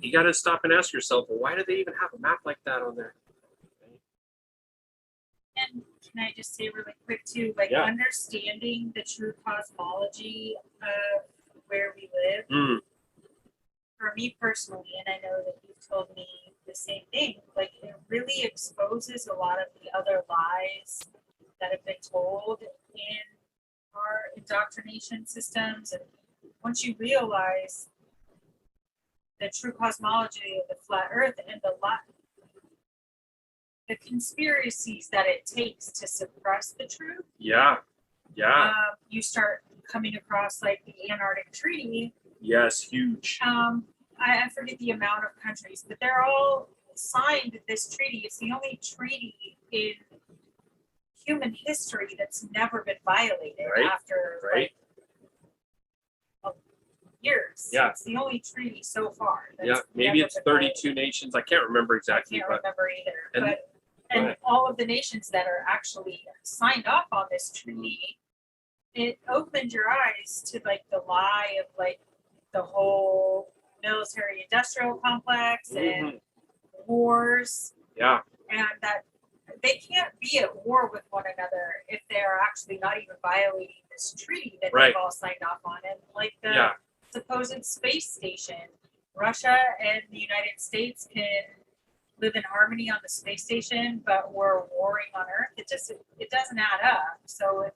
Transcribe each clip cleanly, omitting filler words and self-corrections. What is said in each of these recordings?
you got to stop and ask yourself, well, why do they even have a map like that on there? And can I just say really quick too, like understanding the true cosmology of where we live, for me personally, and I know that you've told me the same thing, like it really exposes a lot of the other lies that have been told in our indoctrination systems. And once you realize the true cosmology of the flat earth and the conspiracies that it takes to suppress the truth. You start coming across like the Antarctic Treaty. Yes, huge. I forget the amount of countries, but they're all signed this treaty. It's the only treaty in human history that's never been violated after like years. Yeah. It's the only treaty so far. Maybe it's 32 nations. I can't remember exactly. I can't remember either. And all of the nations that are actually signed off on this treaty, it opened your eyes to like the lie of like the whole military industrial complex and wars. Yeah. And that they can't be at war with one another if they're actually not even violating this treaty that they've all signed off on. And like the supposed space station, Russia and the United States can live in harmony on the space station, but we're warring on Earth. It doesn't add up. So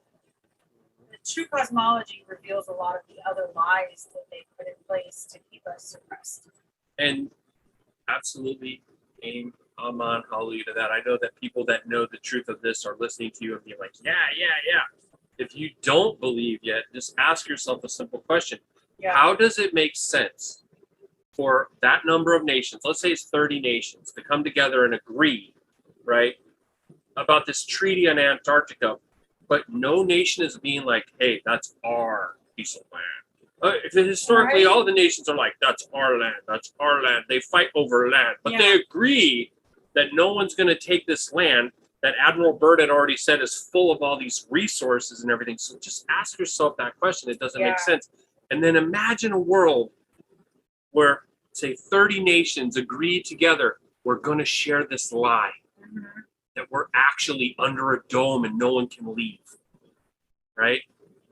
the true cosmology reveals a lot of the other lies that they put in place to keep us suppressed. And absolutely, amen, hallelujah to that. I know that people that know the truth of this are listening to you and being like, yeah. If you don't believe yet, just ask yourself a simple question. Yeah. How does it make sense for that number of nations, let's say it's 30 nations, to come together and agree, right, about this treaty on Antarctica, but no nation is being like, hey, that's our piece of land. Historically, all the nations are like, that's our land, that's our land. They fight over land, but they agree that no one's going to take this land that Admiral Byrd had already said is full of all these resources and everything. So just ask yourself that question. It doesn't make sense. And then imagine a world where, say, 30 nations agree together, we're going to share this lie, that we're actually under a dome and no one can leave, right?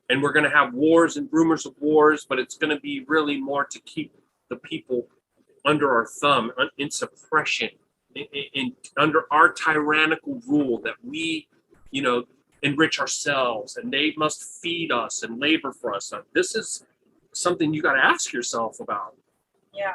And we're going to have wars and rumors of wars, but it's going to be really more to keep the people under our thumb, in suppression, under our tyrannical rule that we, enrich ourselves, and they must feed us and labor for us. So this is something you got to ask yourself about. Yeah.